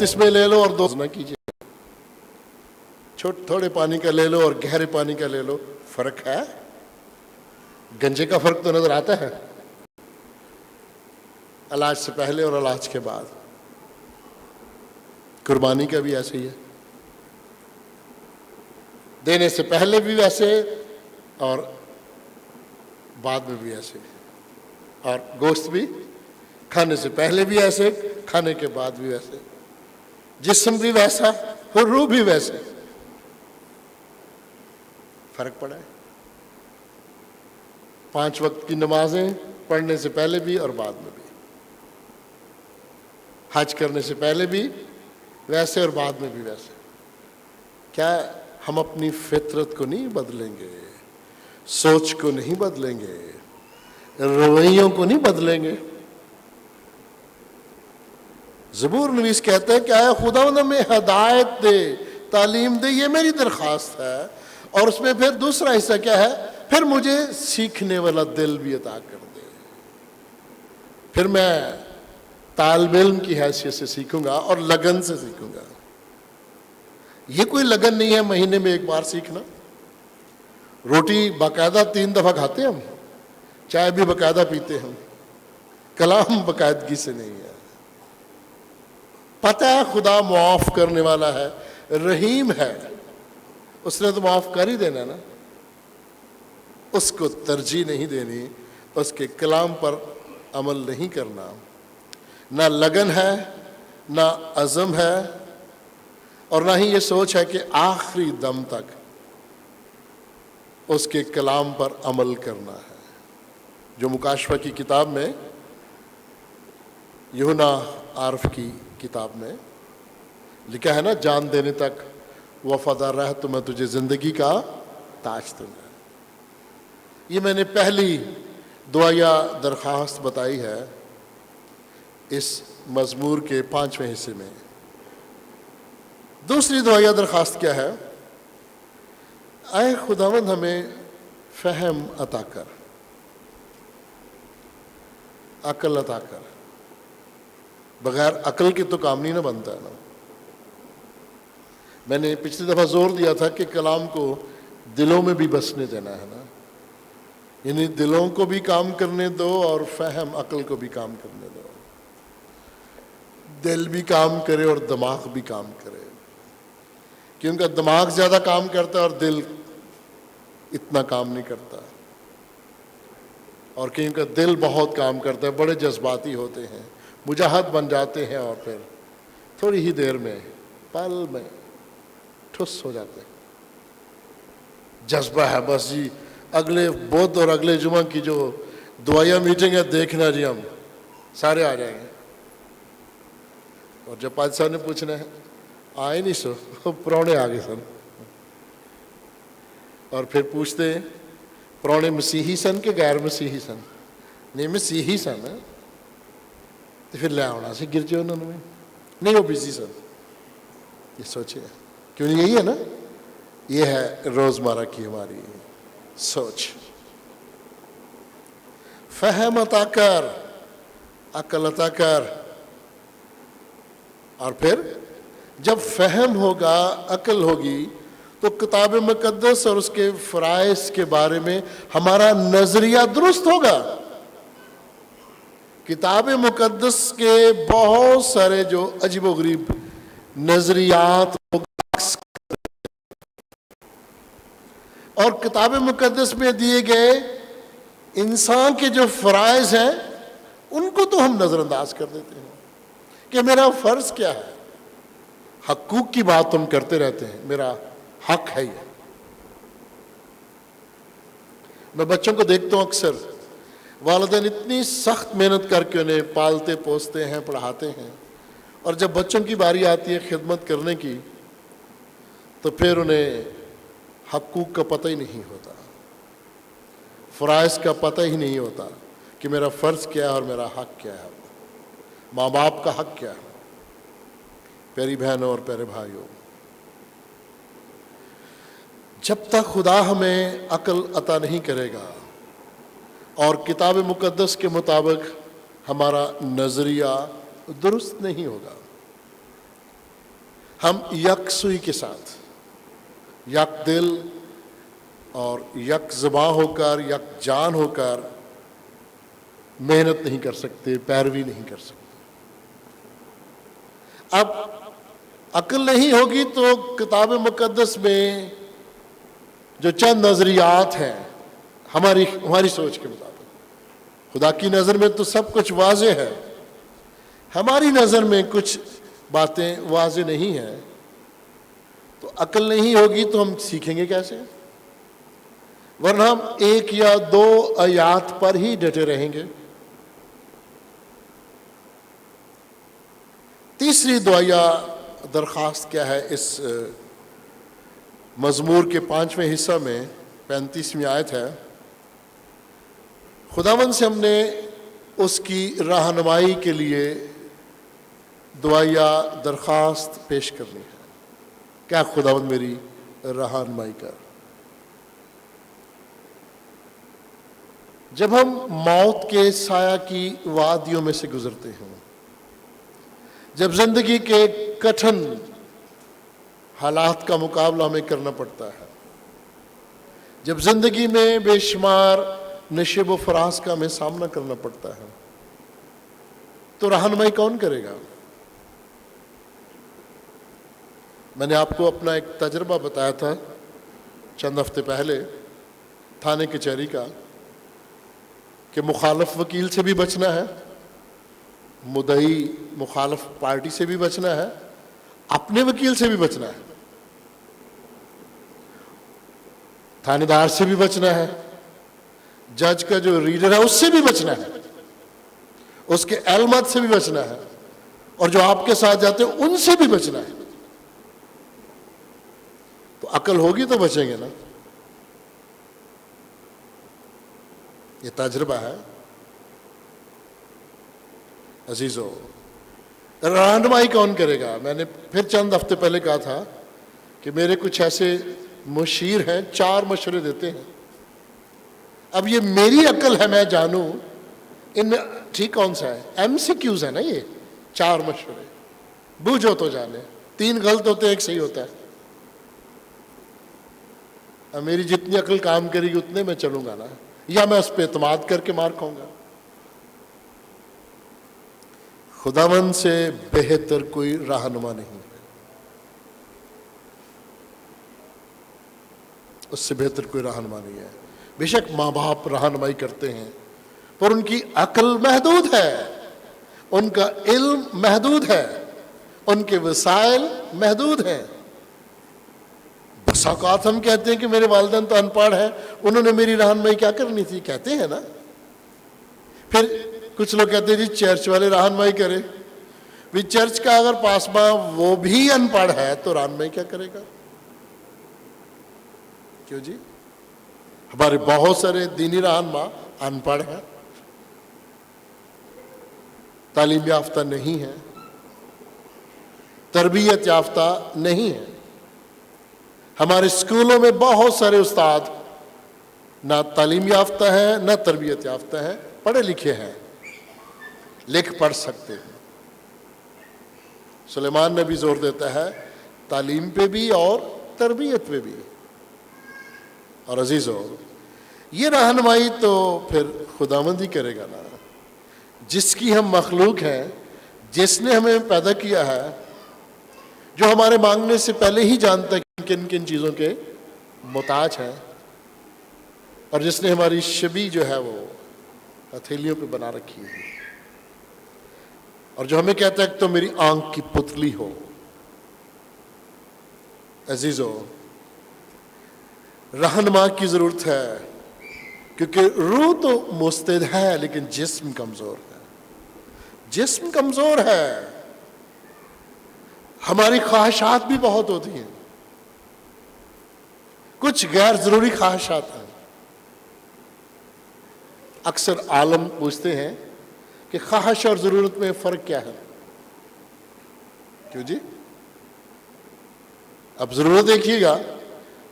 بپتسمے لے لو اور دوز نہ کیجیے. تھوڑے پانی کا لے لو اور گہرے پانی کا لے لو, فرق ہے. گنجے کا فرق تو نظر آتا ہے علاج سے پہلے اور علاج کے بعد. قربانی کا بھی ایسے ہی ہے, دینے سے پہلے بھی ویسے اور بعد میں بھی ایسے, اور گوشت بھی کھانے سے پہلے بھی ایسے, کھانے کے بعد بھی ویسے. جسم بھی ویسا اور روح بھی ویسے. فرق پڑا ہے. 5 وقت کی نمازیں پڑھنے سے پہلے بھی اور بعد میں بھی, حج کرنے سے پہلے بھی ویسے اور بعد میں بھی ویسے. کیا ہم اپنی فطرت کو نہیں بدلیں گے, سوچ کو نہیں بدلیں گے, رویوں کو نہیں بدلیں گے؟ زبور نویس کہتے ہیں کہ اے خداوند ہمیں ہدایت دے, تعلیم دے, یہ میری درخواست ہے. اور اس میں پھر دوسرا حصہ کیا ہے, پھر مجھے سیکھنے والا دل بھی عطا کر دے. پھر میں طالب علم کی حیثیت سے سیکھوں گا اور لگن سے سیکھوں گا. یہ کوئی لگن نہیں ہے مہینے میں ایک بار سیکھنا. روٹی باقاعدہ 3 دفعہ کھاتے ہیں ہم, چائے بھی باقاعدہ پیتے ہیں, کلام باقاعدگی سے نہیں ہے. پتہ ہے خدا معاف کرنے والا ہے, رحیم ہے, اس نے تو معاف کر ہی دینا نا. اس کو ترجیح نہیں دینی, اس کے کلام پر عمل نہیں کرنا. نہ لگن ہے, نہ عزم ہے, اور نہ ہی یہ سوچ ہے کہ آخری دم تک اس کے کلام پر عمل کرنا ہے. جو مکاشفہ کی کتاب میں, یوحنا عارف کی کتاب میں لکھا ہے نا, جان دینے تک وفادار رہ تو میں تجھے زندگی کا تاج دوں گا. یہ میں نے پہلی دعا یا درخواست بتائی ہے اس مزمور کے 5ویں حصے میں. دوسری دعا یا درخواست کیا ہے؟ اے خداوند ہمیں فہم عطا کر, عقل عطا کر. بغیر عقل کے تو کام نہیں نہ بنتا ہے نا. میں نے پچھلی دفعہ زور دیا تھا کہ کلام کو دلوں میں بھی بسنے دینا ہے نا, یعنی دلوں کو بھی کام کرنے دو اور فہم عقل کو بھی کام کرنے دو. دل بھی کام کرے اور دماغ بھی کام کرے, کیونکہ دماغ زیادہ کام کرتا ہے اور دل اتنا کام نہیں کرتا. اور کیونکہ دل بہت کام کرتا ہے, بڑے جذباتی ہوتے ہیں, مجاہد بن جاتے ہیں, اور پھر تھوڑی ہی دیر میں, پل میں ٹھس ہو جاتے ہیں. جذبہ ہے بس جی, اگلے بدھ اور اگلے جمعہ کی جو دعائیہ میٹنگ ہے دیکھنا جی, ہم سارے آ جائیں گے. اور جب پادشاہ نے پوچھنا ہے, آئے نہیں سو, پرونے آ گئے سن. اور پھر پوچھتے ہیں پرونے مسیحی سن کہ غیر مسیحی سن؟ نہیں مسیحی سن. تو پھر لے آنا سے گرجے انہوں نے, نہیں وہ بزی سن. یہ سوچے, کیوں نہیں یہی ہے نا, یہ ہے روزمرہ کی ہماری سوچ. فہم عطا کر, عقل عطا کر. اور پھر جب فہم ہوگا, عقل ہوگی, تو کتاب مقدس اور اس کے فرائض کے بارے میں ہمارا نظریہ درست ہوگا. کتاب مقدس کے بہت سارے جو عجیب و غریب نظریات اور کتاب مقدس میں دیے گئے انسان کے جو فرائض ہیں ان کو تو ہم نظر انداز کر دیتے ہیں کہ میرا فرض کیا ہے. حقوق کی بات ہم کرتے رہتے ہیں, میرا حق ہے یہ. میں بچوں کو دیکھتا ہوں, اکثر والدین اتنی سخت محنت کر کے انہیں پالتے پوستے ہیں, پڑھاتے ہیں, اور جب بچوں کی باری آتی ہے خدمت کرنے کی تو پھر انہیں حقوق کا پتہ ہی نہیں ہوتا, فرائض کا پتہ ہی نہیں ہوتا کہ میرا فرض کیا ہے اور میرا حق کیا ہے, ماں باپ کا حق کیا ہے. پیاری بہنوں اور پیارے بھائیوں, جب تک خدا ہمیں عقل عطا نہیں کرے گا اور کتاب مقدس کے مطابق ہمارا نظریہ درست نہیں ہوگا, ہم یکسوئی کے ساتھ یک دل اور یک زباں ہو کر یک جان ہو کر محنت نہیں کر سکتے، پیروی نہیں کر سکتے۔ اب عقل نہیں ہوگی تو کتاب مقدس میں جو چند نظریات ہیں ہماری سوچ کے مطابق، خدا کی نظر میں تو سب کچھ واضح ہے، ہماری نظر میں کچھ باتیں واضح نہیں ہیں، تو عقل نہیں ہوگی تو ہم سیکھیں گے کیسے؟ ورنہ ہم ایک یا دو آیات پر ہی ڈٹے رہیں گے۔ تیسری دعائیا درخواست کیا ہے اس مزمور کے 5ویں حصہ میں 35ویں آیت ہے، خداوند سے ہم نے اس کی رہنمائی کے لیے دعائیا درخواست پیش کرنی ہے۔ کیا خداوند میری رہنمائی کر۔ جب ہم موت کے سایہ کی وادیوں میں سے گزرتے ہیں، جب زندگی کے کٹھن حالات کا مقابلہ ہمیں کرنا پڑتا ہے، جب زندگی میں بے شمار نشیب و فراز کا ہمیں سامنا کرنا پڑتا ہے، تو رہنمائی کون کرے گا؟ میں نے آپ کو اپنا ایک تجربہ بتایا تھا چند ہفتے پہلے تھانے کچہری کا، کہ مخالف وکیل سے بھی بچنا ہے، مدعی مخالف پارٹی سے بھی بچنا ہے، اپنے وکیل سے بھی بچنا ہے، تھانے دار سے بھی بچنا ہے، جج کا جو ریڈر ہے اس سے بھی بچنا ہے، اس کے علمات سے بھی بچنا ہے، اور جو آپ کے ساتھ جاتے ہیں ان سے بھی بچنا ہے۔ تو عقل ہوگی تو بچیں گے نا، یہ تجربہ ہے۔ عزیزو، رہنمائی کون کرے گا؟ میں نے پھر چند ہفتے پہلے کہا تھا کہ میرے کچھ ایسے مشیر ہیں، 4 مشورے دیتے ہیں۔ اب یہ میری عقل ہے، میں جانوں ان میں ٹھیک کون سا ہے۔ ایم سی کیوز ہے نا یہ 4 مشورے، بوجھو تو جانے، 3 غلط ہوتے ہیں، 1 صحیح ہوتا ہے۔ اب میری جتنی عقل کام کرے گی اتنے میں چلوں گا نا، یا میں اس پہ اعتماد کر کے مار کھاؤں گا۔ خداوند سے بہتر کوئی رہنما نہیں ہے، اس سے بہتر کوئی رہنما نہیں ہے۔ بے شک ماں باپ رہنمائی کرتے ہیں، پر ان کی عقل محدود ہے، ان کا علم محدود ہے، ان کے وسائل محدود ہیں۔ بس اوقات ہم کہتے ہیں کہ میرے والدین تو ان پڑھ ہیں، انہوں نے میری رہنمائی کیا کرنی تھی، کہتے ہیں نا۔ پھر کچھ لوگ کہتے ہیں جی چرچ والے رہنمائی کرے، بھی چرچ کا اگر پاسباں وہ بھی ان پڑھ ہے تو رہنمائی کیا کرے گا؟ کیوں جی؟ ہمارے بہت سارے دینی رہنما ان پڑھ ہیں، تعلیم یافتہ نہیں ہیں، تربیت یافتہ نہیں ہیں۔ ہمارے اسکولوں میں بہت سارے استاد نہ تعلیم یافتہ ہیں نہ تربیت یافتہ ہیں، پڑھے لکھے ہیں، لکھ پڑھ سکتے ہیں۔ سلیمان نے بھی زور دیتا ہے تعلیم پہ بھی اور تربیت پہ بھی۔ اور عزیزو، یہ رہنمائی تو پھر خداوند ہی کرے گا نا، جس کی ہم مخلوق ہیں، جس نے ہمیں پیدا کیا ہے، جو ہمارے مانگنے سے پہلے ہی جانتا ہے کن کن چیزوں کے محتاج ہیں، اور جس نے ہماری شبیہ جو ہے وہ ہتھیلیوں پہ بنا رکھی ہے، اور جو ہمیں کہتا ہے کہ تو میری آنکھ کی پتلی ہو۔ عزیزو، رہنما کی ضرورت ہے، کیونکہ روح تو مستعد ہے لیکن جسم کمزور ہے، جسم کمزور ہے، ہماری خواہشات بھی بہت ہوتی ہیں، کچھ غیر ضروری خواہشات ہیں۔ اکثر عالم پوچھتے ہیں کہ خواہش اور ضرورت میں فرق کیا ہے؟ کیوں جی؟ اب ضرورت دیکھیے گا،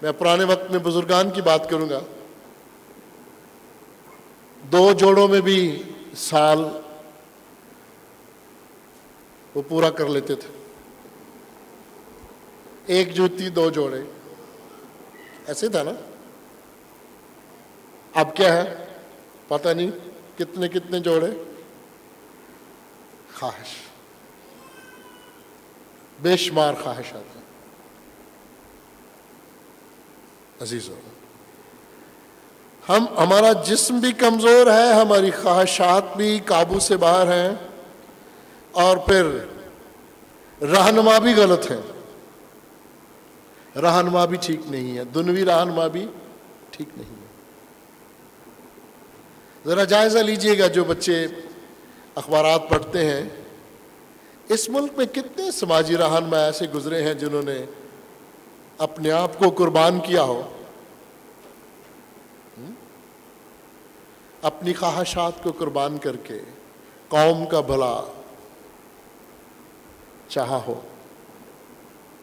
میں پرانے وقت میں بزرگان کی بات کروں گا، 2 جوڑوں میں بھی سال وہ پورا کر لیتے تھے، ایک جوتی دو جوڑے، ایسے تھا نا. اب کیا ہے پتہ نہیں کتنے کتنے جوڑے. خواہش، بے شمار خواہشات ہیں. عزیزو، ہمارا جسم بھی کمزور ہے، ہماری خواہشات بھی قابو سے باہر ہیں، اور پھر رہنما بھی غلط ہے. رہنما بھی ٹھیک نہیں ہے، دنوی رہنما بھی ٹھیک نہیں ہے. ذرا جائزہ لیجئے گا جو بچے اخبارات پڑھتے ہیں، اس ملک میں کتنے سماجی رہنما ایسے گزرے ہیں جنہوں نے اپنے آپ کو قربان کیا ہو، اپنی خواہشات کو قربان کر کے قوم کا بھلا چاہا ہو.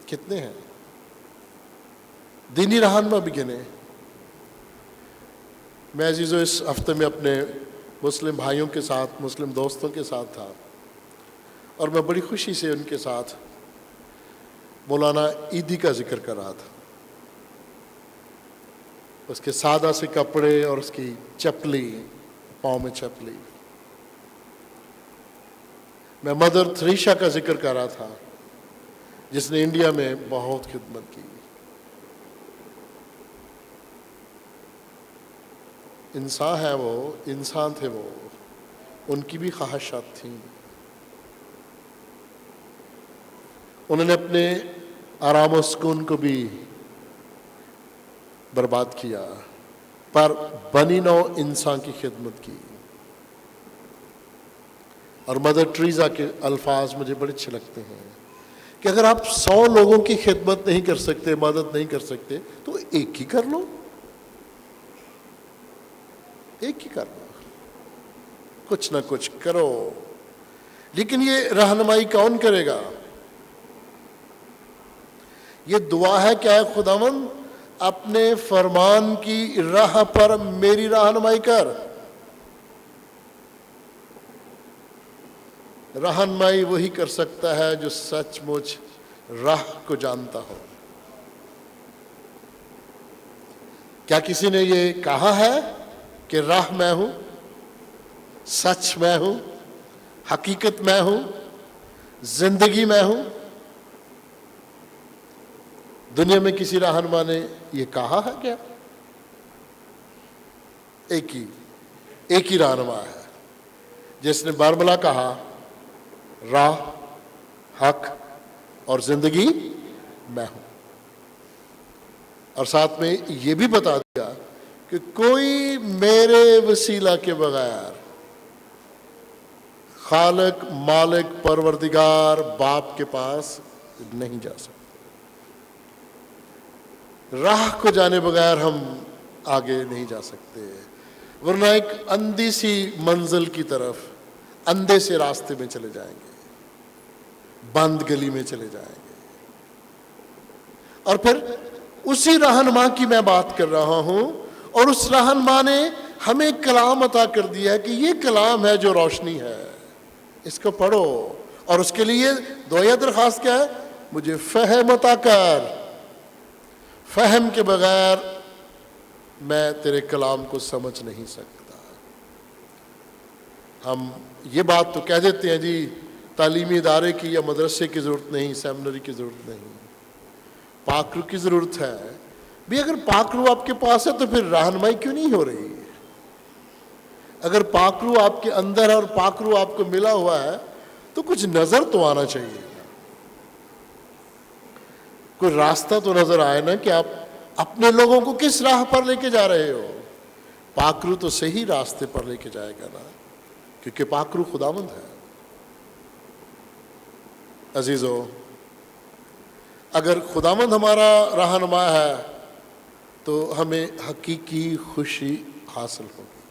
کتنے ہیں؟ دینی رہنما بھی گنے. میں عزیزو اس ہفتے میں اپنے مسلم بھائیوں کے ساتھ، مسلم دوستوں کے ساتھ تھا، اور میں بڑی خوشی سے ان کے ساتھ مولانا عیدی کا ذکر کر رہا تھا. اس کے سادہ سے کپڑے اور اس کی چپلی، پاؤں میں چپلی. میں مدر تھریشا کا ذکر کر رہا تھا جس نے انڈیا میں بہت خدمت کی. انسان ہے وہ، انسان تھے وہ، ان کی بھی خواہشات تھیں. انہوں نے اپنے آرام و سکون کو بھی برباد کیا، پر بنی نوع انسان کی خدمت کی. اور مدر ٹریزا کے الفاظ مجھے بڑے اچھے لگتے ہیں کہ اگر آپ 100 لوگوں کی خدمت نہیں کر سکتے، مدد نہیں کر سکتے، تو ایک ہی کر لو. ایک ہی کر لو، کچھ نہ کچھ کرو. لیکن یہ رہنمائی کون کرے گا؟ یہ دعا ہے کہ اے خداوند اپنے فرمان کی راہ پر میری رہنمائی کر. رہنمائی وہی کر سکتا ہے جو سچ مچ راہ کو جانتا ہو. کیا کسی نے یہ کہا ہے کہ راہ میں ہوں، سچ میں ہوں، حقیقت میں ہوں، زندگی میں ہوں؟ دنیا میں کسی رہنما نے یہ کہا ہے کیا؟ ایک ہی رہنما ہے جس نے برملا کہا راہ، حق اور زندگی میں ہوں. اور ساتھ میں یہ بھی بتا دیا کہ کوئی میرے وسیلہ کے بغیر خالق، مالک، پروردگار، باپ کے پاس نہیں جا سکتا. راہ کو جانے بغیر ہم آگے نہیں جا سکتے، ورنہ ایک اندھی سی منزل کی طرف اندھے سے راستے میں چلے جائیں گے، بند گلی میں چلے جائیں گے. اور پھر اسی رہنما کی میں بات کر رہا ہوں، اور اس رہنما نے ہمیں کلام عطا کر دیا ہے کہ یہ کلام ہے جو روشنی ہے، اس کو پڑھو. اور اس کے لیے دعائیہ درخواست کیا ہے؟ مجھے فہم عطا کر. فہم کے بغیر میں تیرے کلام کو سمجھ نہیں سکتا. ہم یہ بات تو کہہ دیتے ہیں جی تعلیمی ادارے کی یا مدرسے کی ضرورت نہیں، سیمنری کی ضرورت نہیں، پاک روح کی ضرورت ہے. بھی اگر پاک روح آپ کے پاس ہے تو پھر رہنمائی کیوں نہیں ہو رہی؟ اگر پاک روح آپ کے اندر ہے اور پاک روح آپ کو ملا ہوا ہے تو کچھ نظر تو آنا چاہیے، کوئی راستہ تو نظر آئے نا کہ آپ اپنے لوگوں کو کس راہ پر لے کے جا رہے ہو. پاک روح تو صحیح راستے پر لے کے جائے گا نا، کیونکہ پاک روح خداوند ہے. عزیزو، اگر خداوند ہمارا رہنما ہے تو ہمیں حقیقی خوشی حاصل ہوگی.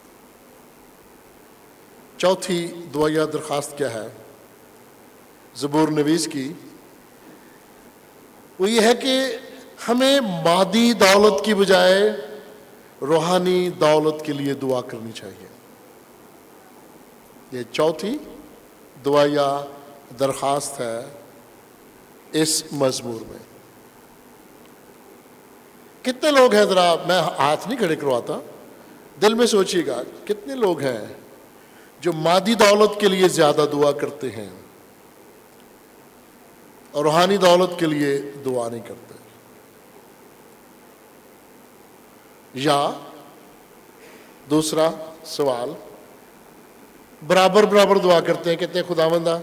چوتھی دعائیہ درخواست کیا ہے زبور نویس کی؟ وہ یہ ہے کہ ہمیں مادی دولت کی بجائے روحانی دولت کے لیے دعا کرنی چاہیے. یہ چوتھی دعائیہ درخواست ہے اس مزمور میں. کتنے لوگ ہیں، ذرا میں ہاتھ نہیں کھڑے کرواتا، دل میں سوچیے گا کتنے لوگ ہیں جو مادی دولت کے لیے زیادہ دعا کرتے ہیں اور روحانی دولت کے لیے دعا نہیں کرتے؟ یا دوسرا سوال، برابر برابر دعا کرتے ہیں، کہتے ہیں خداوندہ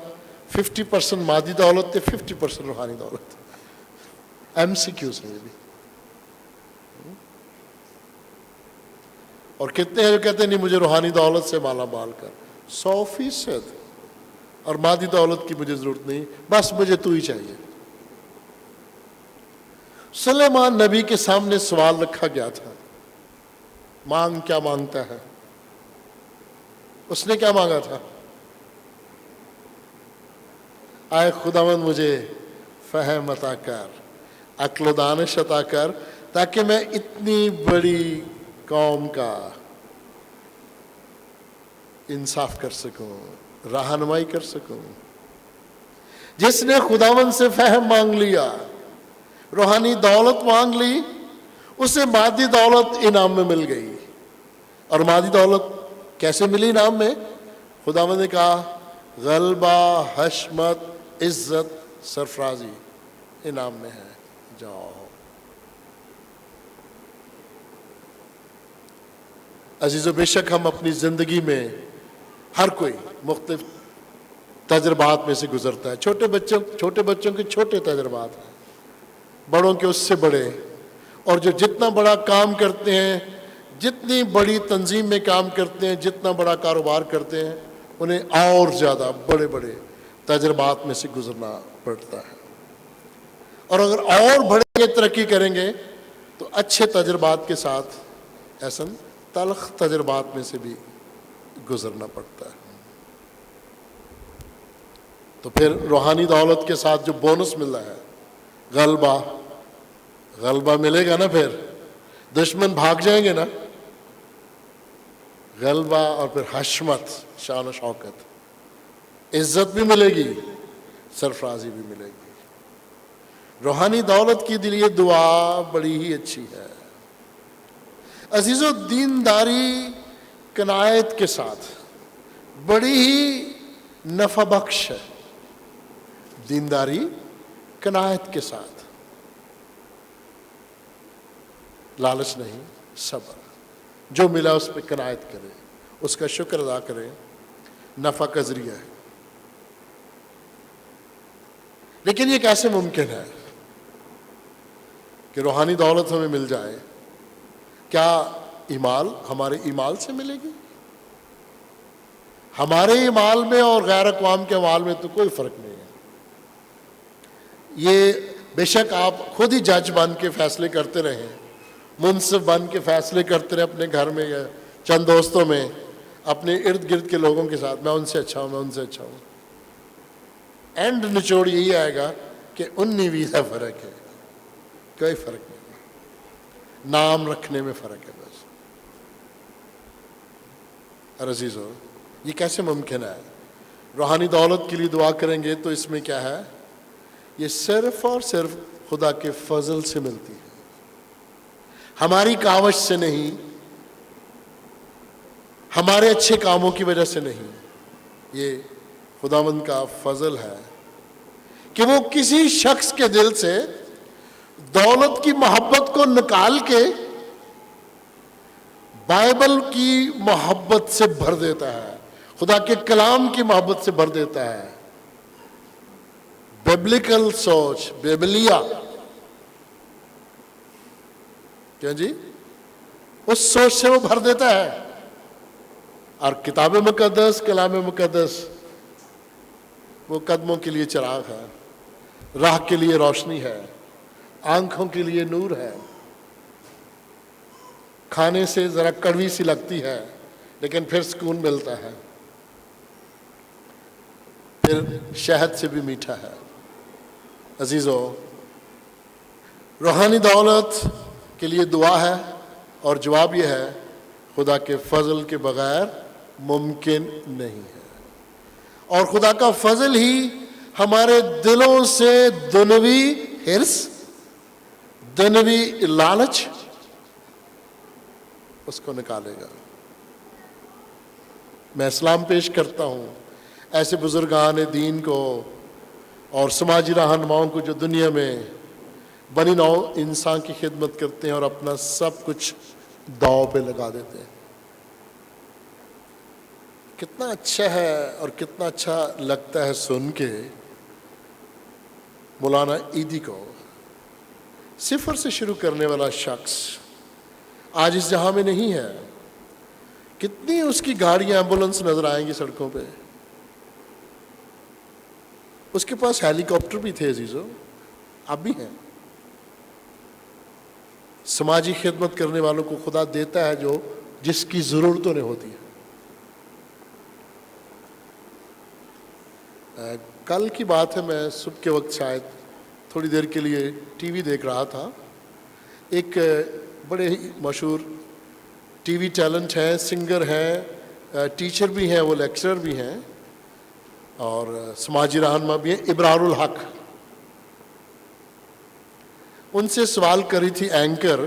50% مادی دولت تے 50% روحانی دولت؟ ایم سی کیو سے بھی. اور کتنے ہیں جو کہتے ہیں نہیں مجھے روحانی دولت سے مالا مال کر، 100%، اور مادی دولت کی مجھے ضرورت نہیں، بس مجھے تو ہی چاہیے. سلیمان نبی کے سامنے سوال رکھا گیا تھا، مانگ کیا مانگتا ہے؟ اس نے کیا مانگا تھا؟ آئے خداوند مجھے فہم عطا کر، عقل و دانش عطا کر، تاکہ میں اتنی بڑی قوم کا انصاف کر سکوں، رہنمائی کر سکوں. جس نے خداوند سے فہم مانگ لیا، روحانی دولت مانگ لی، اسے مادی دولت انعام میں مل گئی. اور مادی دولت کیسے ملی انعام میں؟ خداوند نے کہا غلبہ، حشمت، عزت، سرفرازی انعام میں ہے، جاؤ. عزیزو، بے شک ہم اپنی زندگی میں ہر کوئی مختلف تجربات میں سے گزرتا ہے. چھوٹے بچوں کے چھوٹے تجربات ہیں، بڑوں کے اس سے بڑے، اور جو جتنا بڑا کام کرتے ہیں، جتنی بڑی تنظیم میں کام کرتے ہیں، جتنا بڑا کاروبار کرتے ہیں، انہیں اور زیادہ بڑے بڑے تجربات میں سے گزرنا پڑتا ہے. اور اگر اور بڑے ترقی کریں گے تو اچھے تجربات کے ساتھ ایسن تلخ تجربات میں سے بھی گزرنا پڑتا ہے. تو پھر روحانی دولت کے ساتھ جو بونس مل رہا ہے، غلبہ ملے گا نا، پھر دشمن بھاگ جائیں گے نا. غلبہ، اور پھر حشمت، شان و شوکت، عزت بھی ملے گی، سرفرازی بھی ملے گی. روحانی دولت کے لیے دعا بڑی ہی اچھی ہے. عزیزو، دینداری قناعت کے ساتھ بڑی ہی نفع بخش ہے. دینداری قناعت کے ساتھ، لالچ نہیں، صبر، جو ملا اس پہ قناعت کرے، اس کا شکر ادا کرے، نفع کا ذریعہ ہے. لیکن یہ کیسے ممکن ہے کہ روحانی دولت ہمیں مل جائے؟ کیا ایمال ہمارے ایمال سے ملے گی؟ ہمارے ایمال میں اور غیر اقوام کے ایمال میں تو کوئی فرق نہیں ہے. یہ بے شک آپ خود ہی جج بن کے فیصلے کرتے رہیں، منصف بن کے فیصلے کرتے رہیں اپنے گھر میں یا چند دوستوں میں، اپنے ارد گرد کے لوگوں کے ساتھ، میں ان سے اچھا ہوں، میں ان سے اچھا ہوں. اینڈ نچوڑ یہی آئے گا کہ 19-20 کا فرق ہے، کوئی فرق نہیں، نام رکھنے میں فرق ہے بس. اور عزیزو، یہ کیسے ممکن ہے؟ روحانی دولت کے لیے دعا کریں گے تو اس میں کیا ہے؟ یہ صرف اور صرف خدا کے فضل سے ملتی ہے، ہماری کاوش سے نہیں، ہمارے اچھے کاموں کی وجہ سے نہیں. یہ خداوند کا فضل ہے کہ وہ کسی شخص کے دل سے دولت کی محبت کو نکال کے بائبل کی محبت سے بھر دیتا ہے، خدا کے کلام کی محبت سے بھر دیتا ہے. بیبلیکل سوچ، بیبلیا، کیا جی، اس سوچ سے وہ بھر دیتا ہے. اور کتاب مقدس، کلام مقدس، وہ قدموں کے لیے چراغ ہے، راہ کے لیے روشنی ہے، آنکھوں کے لیے نور ہے. کھانے سے ذرا کڑوی سی لگتی ہے لیکن پھر سکون ملتا ہے، پھر شہد سے بھی میٹھا ہے. عزیزو، روحانی دولت کے لیے دعا ہے اور جواب یہ ہے خدا کے فضل کے بغیر ممکن نہیں ہے. اور خدا کا فضل ہی ہمارے دلوں سے دنیوی حرص، دنیوی لالچ اس کو نکالے گا۔ میں سلام پیش کرتا ہوں ایسے بزرگان دین کو اور سماجی رہنماؤں کو جو دنیا میں بنی نوع انسان کی خدمت کرتے ہیں اور اپنا سب کچھ داؤ پہ لگا دیتے ہیں۔ کتنا اچھا ہے اور کتنا اچھا لگتا ہے سن کے مولانا عیدی کو، صفر سے شروع کرنے والا شخص آج اس جہاں میں نہیں ہے۔ کتنی اس کی گاڑیاں ایمبولینس نظر آئیں گی سڑکوں پہ۔ اس کے پاس ہیلی کاپٹر بھی تھے عزیزو، اب بھی ہیں۔ سماجی خدمت کرنے والوں کو خدا دیتا ہے جو جس کی ضرورتوں نے ہوتی ہے۔ کل کی بات ہے، میں صبح کے وقت شاید تھوڑی دیر کے لیے ٹی وی دیکھ رہا تھا۔ ایک بڑے ہی مشہور ٹی وی ٹیلنٹ ہیں، سنگر ہیں، ٹیچر بھی ہیں، وہ لیکچرر بھی ہیں اور سماجی رہنما بھی ہیں، ابرار الحق۔ ان سے سوال کری تھی اینکر،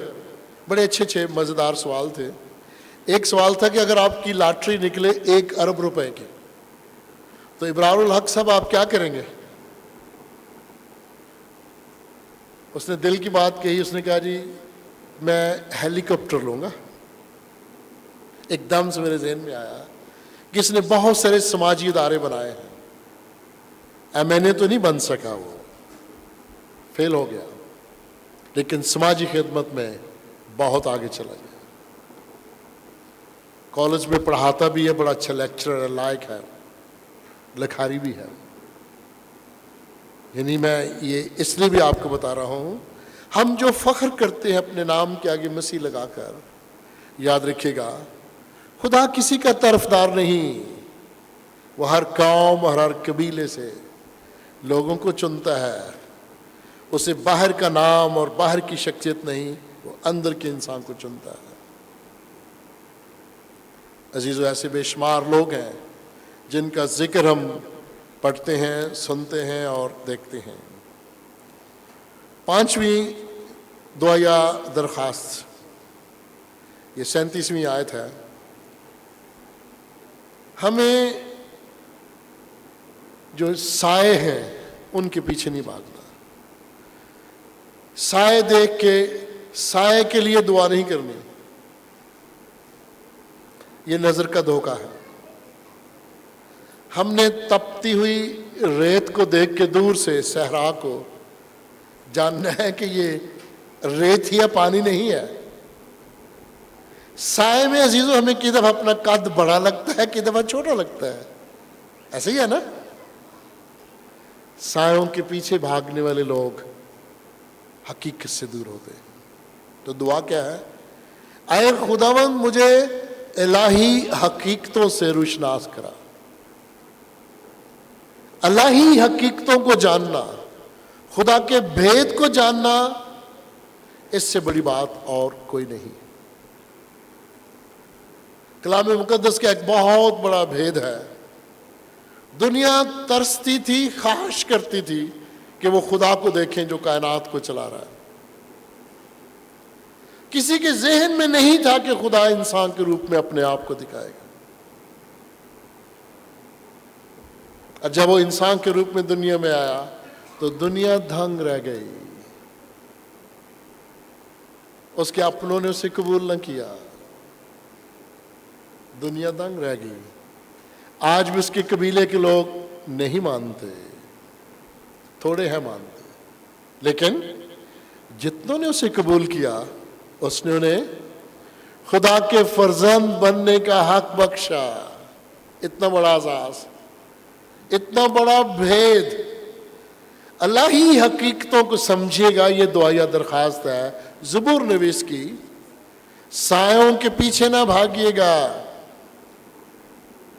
بڑے اچھے مزیدار سوال تھے۔ ایک سوال تھا کہ اگر آپ کی لاٹری نکلے 1 ارب روپے کی تو ابرار الحق صاحب آپ کیا کریں گے؟ اس نے دل کی بات کہی، اس نے کہا جی میں ہیلی کاپٹر لوں گا۔ ایک دم سے میرے ذہن میں آیا کہ اس نے بہت سارے سماجی ادارے بنائے ہیں، میں نے تو نہیں بن سکا، وہ فیل ہو گیا، لیکن سماجی خدمت میں بہت آگے چلا گیا۔ کالج میں پڑھاتا بھی ہے، بڑا اچھا لیکچرر ہے، لائق ہے، لکھاری بھی ہے۔ یعنی میں یہ اس لیے بھی آپ کو بتا رہا ہوں، ہم جو فخر کرتے ہیں اپنے نام کے آگے مسیح لگا کر، یاد رکھیے گا خدا کسی کا طرفدار نہیں، وہ ہر قوم اور ہر قبیلے سے لوگوں کو چنتا ہے۔ اسے باہر کا نام اور باہر کی شخصیت نہیں، وہ اندر کے انسان کو چنتا ہے۔ عزیزو، ایسے بے شمار لوگ ہیں جن کا ذکر ہم پڑھتے ہیں، سنتے ہیں اور دیکھتے ہیں۔ 5ویں دعا یا درخواست، یہ 37ویں آیت ہے۔ ہمیں جو سائے ہیں ان کے پیچھے نہیں بھاگنا۔ سائے دیکھ کے سائے کے لیے دعا نہیں کرنی، یہ نظر کا دھوکہ ہے۔ ہم نے تپتی ہوئی ریت کو دیکھ کے دور سے صحرا کو جاننا ہے کہ یہ ریت ہی یا پانی نہیں ہے۔ سائے میں عزیزو ہمیں کئی دفعہ اپنا قد بڑا لگتا ہے، کئی دفعہ چھوٹا لگتا ہے، ایسے ہی ہے نا۔ سایوں کے پیچھے بھاگنے والے لوگ حقیقت سے دور ہوتے ہیں۔ تو دعا کیا ہے؟ اے خداوند مجھے الہی حقیقتوں سے روشناس کرا۔ الہی حقیقتوں کو جاننا، خدا کے بھید کو جاننا، اس سے بڑی بات اور کوئی نہیں۔ کلام مقدس کا ایک بہت بڑا بھید ہے۔ دنیا ترستی تھی، خواہش کرتی تھی کہ وہ خدا کو دیکھیں جو کائنات کو چلا رہا ہے۔ کسی کے ذہن میں نہیں تھا کہ خدا انسان کے روپ میں اپنے آپ کو دکھائے گا۔ اور جب وہ انسان کے روپ میں دنیا میں آیا تو دنیا دھنگ رہ گئی، اس کے اپنوں نے اسے قبول نہ کیا، دنیا دنگ رہ گئی۔ آج بھی اس کے قبیلے کے لوگ نہیں مانتے، تھوڑے ہیں مانتے، لیکن جتنوں نے اسے قبول کیا اس نے انہیں خدا کے فرزند بننے کا حق بخشا۔ اتنا بڑا اعزاز، اتنا بڑا بھید۔ الہی حقیقتوں کو سمجھیے گا، یہ دعائیہ درخواست ہے زبور نویس کی۔ سایوں کے پیچھے نہ بھاگیے گا۔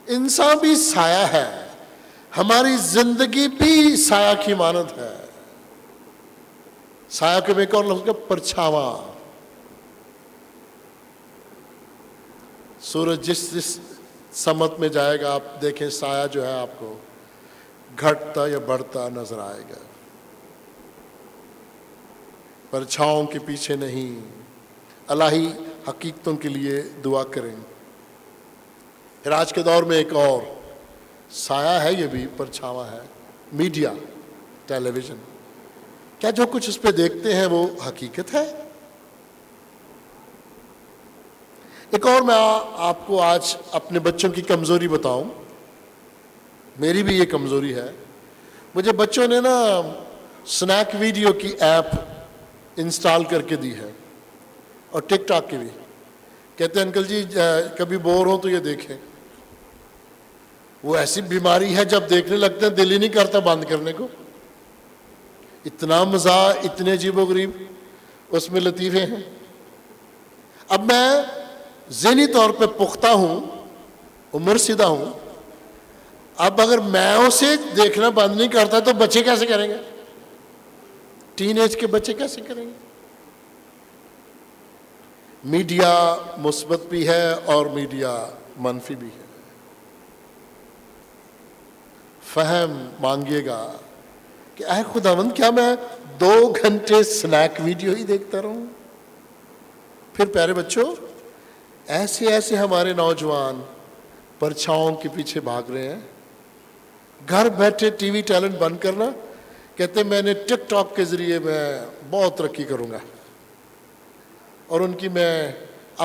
انسان بھی سایہ ہے، ہماری زندگی بھی سایہ کی مانند ہے۔ سایہ کے میں ایک اور لفظ ہے پرچھاواں۔ سورج جس سمت میں جائے گا، آپ دیکھیں سایہ جو ہے آپ کو گھٹتا یا بڑھتا نظر آئے گا۔ پرچھاؤں کے پیچھے نہیں، الہی حقیقتوں کے لیے دعا کریں۔ پھر آج کے دور میں ایک اور سایہ ہے، یہ بھی پرچھاواں ہے، میڈیا، ٹیلی ویژن۔ کیا جو کچھ اس پہ دیکھتے ہیں وہ حقیقت ہے؟ ایک اور میں آپ کو آج اپنے بچوں کی کمزوری بتاؤں، میری بھی یہ کمزوری ہے۔ مجھے بچوں نے نا سنیک ویڈیو کی ایپ انسٹال کر کے دی ہے، اور ٹک ٹاک کی بھی۔ کہتے ہیں انکل جی کبھی بور ہو تو یہ دیکھیں۔ وہ ایسی بیماری ہے، جب دیکھنے لگتے ہیں دل ہی نہیں کرتا بند کرنے کو۔ اتنا مزہ، اتنے عجیب و غریب اس میں لطیفے ہیں۔ اب میں ذہنی طور پہ پختہ ہوں، عمر سیدھا ہوں، اب اگر میں اسے دیکھنا بند نہیں کرتا تو بچے کیسے کریں گے؟ ٹین ایج کے بچے کیسے کریں گے؟ میڈیا مثبت بھی ہے اور میڈیا منفی بھی ہے۔ فہم مانگیے گا کہ اے خداوند کیا میں 2 گھنٹے سنیک ویڈیو ہی دیکھتا رہوں؟ پھر پیارے بچوں، ایسے ایسے ہمارے نوجوان پرچھاؤں کے پیچھے بھاگ رہے ہیں۔ گھر بیٹھے ٹی وی ٹیلنٹ بند کرنا، کہتے ہیں میں نے ٹک ٹاک کے ذریعے میں بہت ترقی کروں گا۔ اور ان کی میں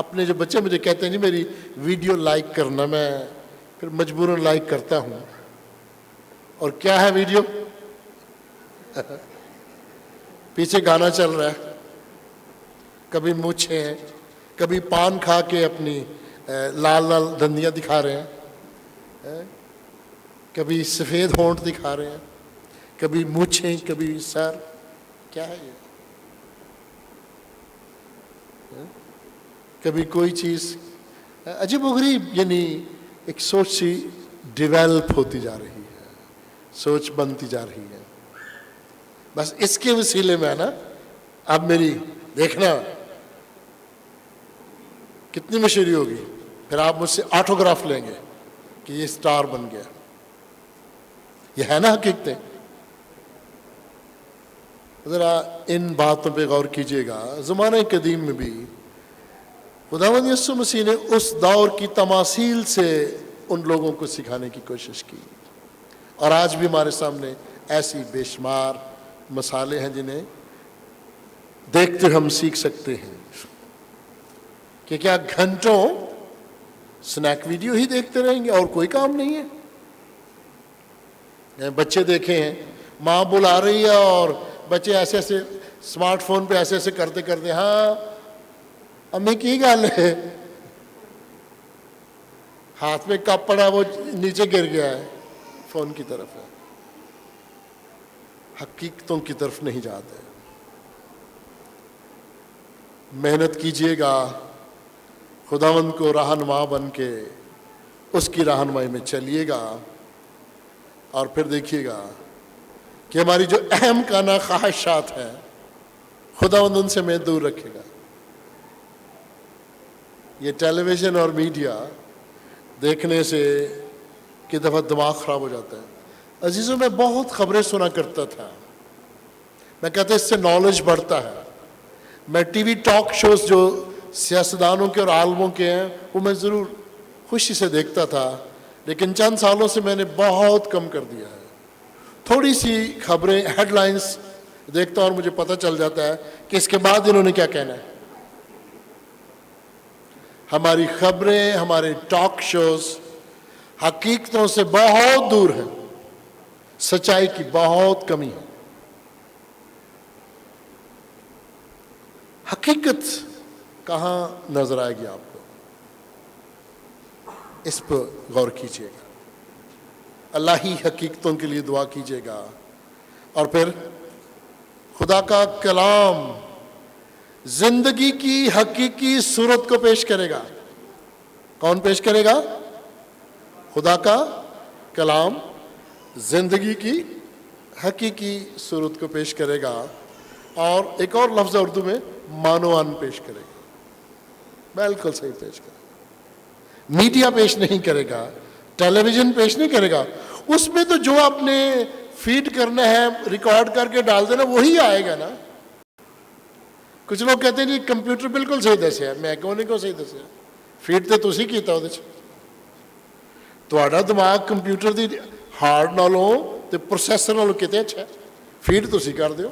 اپنے جو بچے مجھے کہتے ہیں جی میری ویڈیو لائک کرنا، میں پھر مجبوراً لائک کرتا ہوں۔ اور کیا ہے ویڈیو؟ پیچھے گانا چل رہا ہے، کبھی مونچھیں ہیں، کبھی پان کھا کے اپنی لال لال دندیاں دکھا رہے ہیں، کبھی سفید ہونٹ دکھا رہے ہیں، کبھی مونچھیں، کبھی سر۔ کیا ہے یہ؟ کبھی کوئی چیز عجیب و غریب، یعنی ایک سوچ سی ڈیویلپ ہوتی جا رہی ہے، سوچ بنتی جا رہی ہے۔ بس اس کے وسیلے میں نا اب میری دیکھنا کتنی مشہوری ہوگی، پھر آپ مجھ سے آٹوگراف لیں گے کہ یہ سٹار بن گیا۔ یہ ہے نا حقیقتیں؟ ذرا ان باتوں پہ غور کیجئے گا۔ زمانہ قدیم میں بھی خداوند یسوع مسیح نے اس دور کی تماثیل سے ان لوگوں کو سکھانے کی کوشش کی، اور آج بھی ہمارے سامنے ایسی بے شمار مثالیں ہیں جنہیں دیکھتے ہم سیکھ سکتے ہیں کہ کیا گھنٹوں سنیک ویڈیو ہی دیکھتے رہیں گے اور کوئی کام نہیں ہے؟ بچے دیکھے ہیں، ماں بلا رہی ہے اور بچے ایسے ایسے اسمارٹ فون پہ ایسے ایسے کرتے کرتے، ہاں امی کی گل ہے، ہاتھ میں کپ پڑا وہ نیچے گر گیا ہے، فون کی طرف ہے، حقیقتوں کی طرف نہیں جاتے۔ محنت کیجئے گا، خداوند کو رہنما بن کے اس کی رہنمائی میں چلیے گا، اور پھر دیکھیے گا کہ ہماری جو اہم کانا خواہشات ہیں خداوند ان سے میں دور رکھے گا۔ یہ ٹیلی ویژن اور میڈیا دیکھنے سے کئی دفعہ دماغ خراب ہو جاتا ہے۔ عزیزوں، میں بہت خبریں سنا کرتا تھا، میں کہتا اس سے نالج بڑھتا ہے۔ میں ٹی وی ٹاک شوز جو سیاستدانوں کے اور عالموں کے ہیں وہ میں ضرور خوشی سے دیکھتا تھا، لیکن چند سالوں سے میں نے بہت کم کر دیا ہے۔ تھوڑی سی خبریں، ہیڈ لائنز دیکھتا ہوں اور مجھے پتہ چل جاتا ہے کہ اس کے بعد انہوں نے کیا کہنا ہے۔ ہماری خبریں، ہمارے ٹاک شوز حقیقتوں سے بہت دور ہیں، سچائی کی بہت کمی ہے۔ حقیقت کہاں نظر آئے گی آپ کو؟ اس پر غور کیجیے گا، اللہ ہی حقیقتوں کے لیے دعا کیجیے گا، اور پھر خدا کا کلام زندگی کی حقیقی صورت کو پیش کرے گا۔ کون پیش کرے گا؟ خدا کا کلام زندگی کی حقیقی صورت کو پیش کرے گا، اور ایک اور لفظ اردو میں مانوان پیش کرے گا۔ بالکل صحیح پیش کرے گا۔ میڈیا پیش نہیں کرے گا، ٹیلی ویژن پیش نہیں کرے گا، اس میں تو جو آپ نے فیڈ کرنا ہے، ریکارڈ کر کے ڈال دینا، وہی آئے گا نا۔ ਕੁਝ ਲੋਕ ਕਹਿੰਦੇ ਜੀ ਕੰਪਿਊਟਰ ਬਿਲਕੁਲ ਸਹੀ ਦੱਸਿਆ, ਮੈਂ ਕਿਉਂ ਨਹੀਂ ਸਹੀ ਦੱਸਿਆ, ਫੀਡ ਤੇ ਤੁਸੀਂ ਕੀਤਾ ਉਹਦੇ 'ਚ। ਤੁਹਾਡਾ ਦਿਮਾਗ ਕੰਪਿਊਟਰ ਦੀ ਹਾਰਡ ਨਾਲੋਂ ਤੇ ਪ੍ਰੋਸੈਸਰ ਨਾਲੋਂ ਕਿਤੇ ਅੱਛਾ, ਫੀਡ ਤੁਸੀਂ ਕਰਦੇ ਹੋ।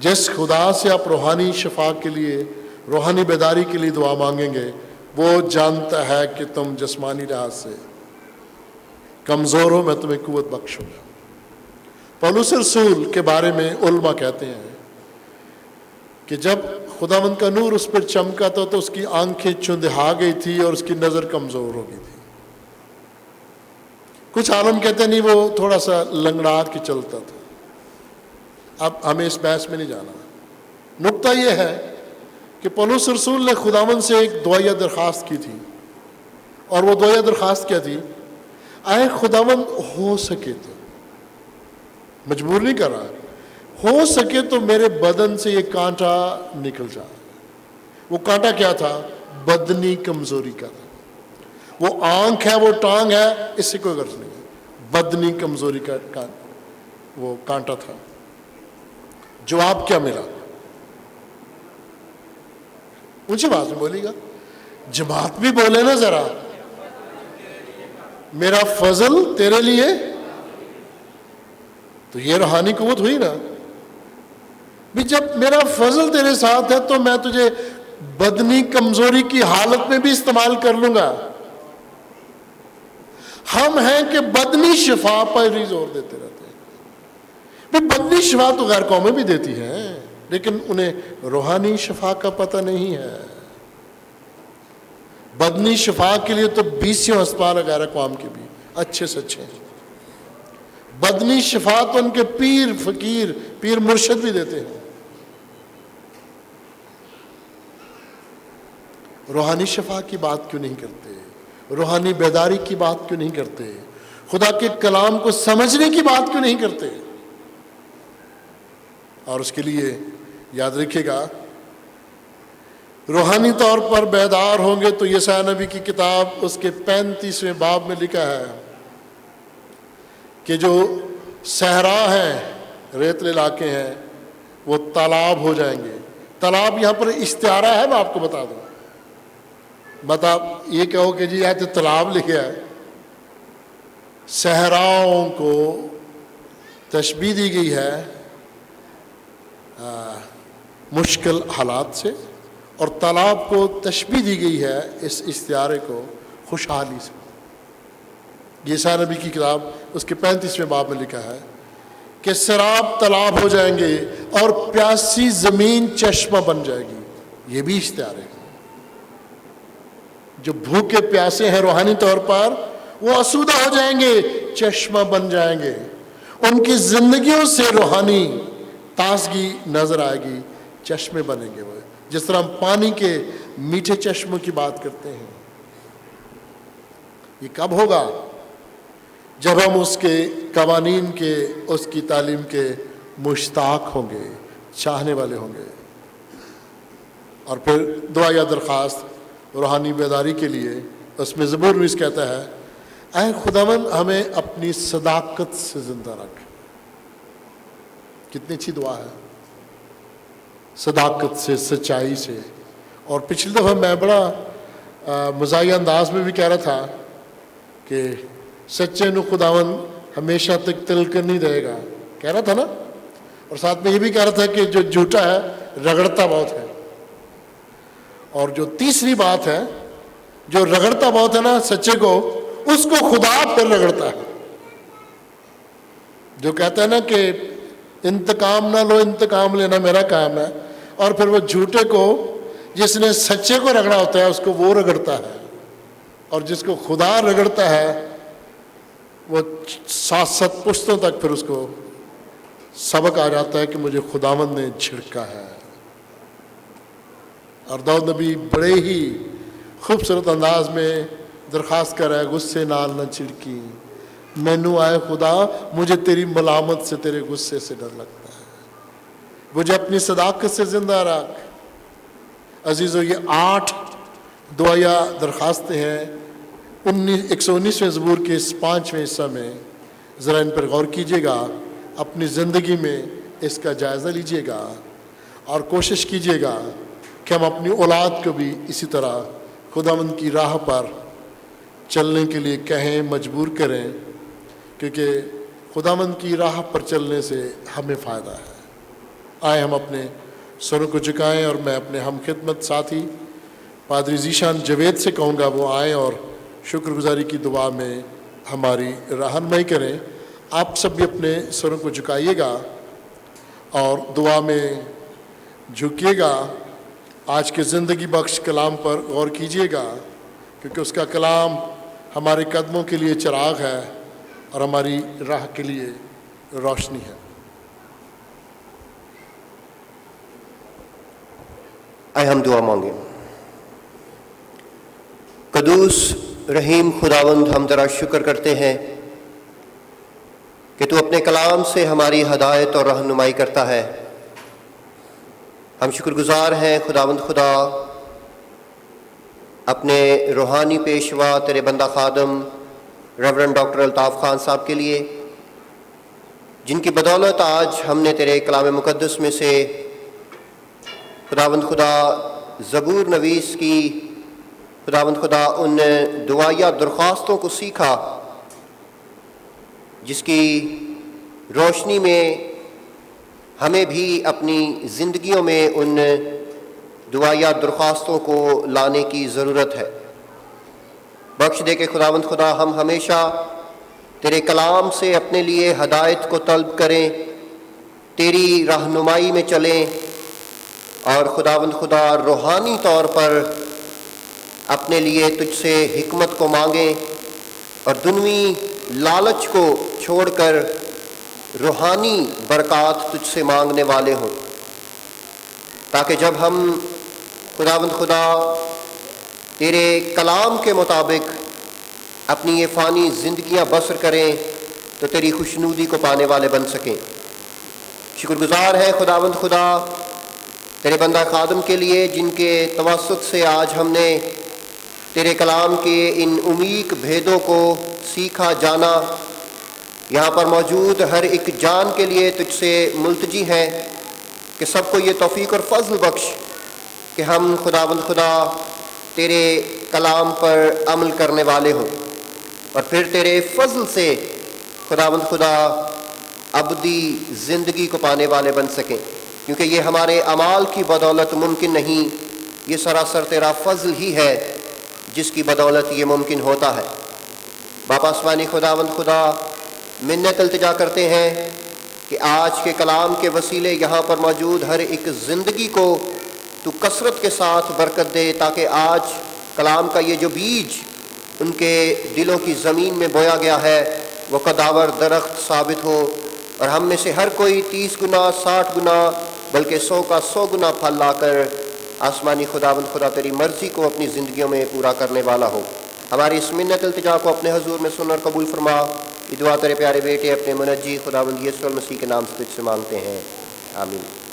جس خدا سے آپ روحانی شفا کے لیے، روحانی بیداری کے لیے دعا مانگیں گے، وہ جانتا ہے کہ تم جسمانی لحاظ سے کمزور ہو، میں تمہیں قوت بخشوں گا۔ پولس رسول کے بارے میں علماء کہتے ہیں کہ جب خداوند کا نور اس پر چمکا تھا تو اس کی آنکھیں چندھا گئی تھی اور اس کی نظر کمزور ہو گئی تھی۔ کچھ عالم کہتے ہیں نہیں، وہ تھوڑا سا لنگڑا کے چلتا تھا۔ اب ہمیں اس بحث میں نہیں جانا۔ نقطہ یہ ہے کہ پولس رسول نے خداوند سے ایک دعائیہ درخواست کی تھی، اور وہ دعائیہ درخواست کیا تھی؟ اے خداوند، ہو سکے تو، مجبور نہیں کر رہا، ہو سکے تو میرے بدن سے یہ کانٹا نکل جائے۔ وہ کانٹا کیا تھا؟ بدنی کمزوری کا تھا۔ وہ آنکھ ہے، وہ ٹانگ ہے، اس سے کوئی غرض نہیں ہے، بدنی کمزوری کا وہ کانٹا تھا۔ جواب کیا ملا؟ اونچی آواز میں بولیے گا، جماعت بھی بولے نا ذرا، میرا فضل تیرے لیے۔ تو یہ روحانی قوت ہوئی نا بھی، جب میرا فضل تیرے ساتھ ہے تو میں تجھے بدنی کمزوری کی حالت میں بھی استعمال کر لوں گا۔ ہم ہیں کہ بدنی شفا پر ہی زور دیتے رہتے ہیں۔ بدنی شفا تو غیر قومیں بھی دیتی ہیں، لیکن انہیں روحانی شفا کا پتہ نہیں ہے۔ بدنی شفا کے لیے تو 20 ہسپتال غیر اقوام کے بھی اچھے سے اچھے ہیں۔ بدنی شفا تو ان کے پیر فقیر، پیر مرشد بھی دیتے ہیں۔ روحانی شفا کی بات کیوں نہیں کرتے؟ روحانی بیداری کی بات کیوں نہیں کرتے؟ خدا کے کلام کو سمجھنے کی بات کیوں نہیں کرتے؟ اور اس کے لیے یاد رکھیے گا، روحانی طور پر بیدار ہوں گے تو یسایا نبی کی کتاب اس کے 35ویں باب میں لکھا ہے کہ جو صحرا ہیں، ریتلے علاقے ہیں، وہ تالاب ہو جائیں گے۔ تالاب یہاں پر استعارہ ہے، میں آپ کو بتا دوں۔ مطلب یہ کہو کہ جی یہاں تو تالاب لکھا ہے، صحراؤں کو تشبیہ دی گئی ہے مشکل حالات سے، اور تالاب کو تشبیہ دی گئی ہے اس استعارے کو خوشحالی سے۔ یسایا نبی کی کتاب اس کے 35ویں باب میں لکھا ہے کہ سراب تالاب ہو جائیں گے اور پیاسی زمین چشمہ بن جائے گی۔ یہ بھی استعارے ہیں۔ جو بھوکے پیاسے ہیں روحانی طور پر، وہ آسودہ ہو جائیں گے، چشمہ بن جائیں گے، ان کی زندگیوں سے روحانی تازگی نظر آئے گی، چشمے بنیں گے۔ وہ جس طرح ہم پانی کے میٹھے چشموں کی بات کرتے ہیں، یہ کب ہوگا؟ جب ہم اس کے قوانین کے، اس کی تعلیم کے مشتاق ہوں گے، چاہنے والے ہوں گے۔ اور پھر دعا یا درخواست روحانی بیداری کے لیے، اس میں زبور نویس کہتا ہے، اے خداوند ہمیں اپنی صداقت سے زندہ رکھ۔ کتنی اچھی دعا ہے، صداقت سے، سچائی سے۔ اور پچھلی دفعہ میں بڑا مزاحیہ انداز میں بھی کہہ رہا تھا کہ سچے نو خداوند ہمیشہ تک تلک نہیں دے گا، کہہ رہا تھا نا۔ اور ساتھ میں یہ بھی کہہ رہا تھا کہ جو جھوٹا ہے رگڑتا بہت ہے۔ اور جو تیسری بات ہے، جو رگڑتا بہت ہے نا سچے کو، اس کو خدا پھر رگڑتا ہے۔ جو کہتا ہے نا کہ انتقام نہ لو، انتقام لینا میرا کام ہے، اور پھر وہ جھوٹے کو، جس نے سچے کو رگڑا ہوتا ہے، اس کو وہ رگڑتا ہے۔ اور جس کو خدا رگڑتا ہے، وہ 7 پشتوں تک پھر اس کو سبق آ جاتا ہے کہ مجھے خداوند نے جھڑکا ہے۔ اور داؤد نبی بڑے ہی خوبصورت انداز میں درخواست کر رہا ہے، غصے نال نہ چھڑکی، مینو آئے خدا، مجھے تیری ملامت سے، تیرے غصے سے ڈر لگتا ہے، مجھے اپنی صداقت سے زندہ رکھ۔ عزیزو، یہ 8 دعائیا درخواستیں ہیں 119ویں زبور کے اس 5ویں حصہ میں۔ ذرا ان پر غور کیجیے گا، اپنی زندگی میں اس کا جائزہ لیجیے گا، اور کوشش کیجیے گا کہ ہم اپنی اولاد کو بھی اسی طرح خداوند کی راہ پر چلنے کے لیے کہیں، مجبور کریں، کیونکہ خداوند کی راہ پر چلنے سے ہمیں فائدہ ہے۔ آئے ہم اپنے سروں کو جھکائیں اور میں اپنے ہم خدمت ساتھی پادری ذیشان جاوید سے کہوں گا وہ آئیں اور شکر گزاری کی دعا میں ہماری رہنمائی کریں۔ آپ سب بھی اپنے سروں کو جھکائیے گا اور دعا میں جھکیے گا۔ آج کے زندگی بخش کلام پر غور کیجیے گا، کیونکہ اس کا کلام ہمارے قدموں کے لیے چراغ ہے اور ہماری راہ کے لیے روشنی ہے۔ آئے ہم دعا مانگیں۔ قدوس رحیم خداوند، ہم تیرا شکر کرتے ہیں کہ تو اپنے کلام سے ہماری ہدایت اور رہنمائی کرتا ہے۔ ہم شکر گزار ہیں خداوند خدا اپنے روحانی پیشوا تیرے بندہ خادم ریورنڈ ڈاکٹر الطاف خان صاحب کے لیے، جن کی بدولت آج ہم نے تیرے کلام مقدس میں سے خداوند خدا زبور نویس کی خداوند خدا ان دعائیہ درخواستوں کو سیکھا، جس کی روشنی میں ہمیں بھی اپنی زندگیوں میں ان دعائیہ درخواستوں کو لانے کی ضرورت ہے۔ بخش دے کہ خداوند خدا ہم ہمیشہ تیرے کلام سے اپنے لیے ہدایت کو طلب کریں، تیری رہنمائی میں چلیں، اور خداوند خدا روحانی طور پر اپنے لیے تجھ سے حکمت کو مانگیں اور دنوی لالچ کو چھوڑ کر روحانی برکات تجھ سے مانگنے والے ہوں، تاکہ جب ہم خداوند خدا تیرے کلام کے مطابق اپنی یہ فانی زندگیاں بسر کریں تو تیری خوشنودی کو پانے والے بن سکیں۔ شکر گزار ہے خداوند خدا تیرے بندہ خادم کے لیے، جن کے توسط سے آج ہم نے تیرے کلام کے ان عمیق بھیدوں کو سیکھا جانا۔ یہاں پر موجود ہر ایک جان کے لیے تجھ سے ملتجی ہیں کہ سب کو یہ توفیق اور فضل بخش کہ ہم خداوند خدا تیرے کلام پر عمل کرنے والے ہوں، اور پھر تیرے فضل سے خداوند خدا ابدی زندگی کو پانے والے بن سکیں، کیونکہ یہ ہمارے اعمال کی بدولت ممکن نہیں، یہ سراسر تیرا فضل ہی ہے جس کی بدولت یہ ممکن ہوتا ہے۔ باپ آسمانی خداوند خدا منت التجا کرتے ہیں کہ آج کے کلام کے وسیلے یہاں پر موجود ہر ایک زندگی کو تو کثرت کے ساتھ برکت دے، تاکہ آج کلام کا یہ جو بیج ان کے دلوں کی زمین میں بویا گیا ہے وہ قداور درخت ثابت ہو، اور ہم میں سے ہر کوئی 30 گنا 60 گنا بلکہ 100 کا 100 گنا پھل لا کر آسمانی خداوند خدا تیری مرضی کو اپنی زندگیوں میں پورا کرنے والا ہو۔ ہماری اس منت التجا کو اپنے حضور میں سن اور قبول فرما۔ یہ دعا تیرے پیارے بیٹے اپنے منجی خداوند یسوع المسیح کے نام سے تجھ سے مانگتے ہیں، آمین۔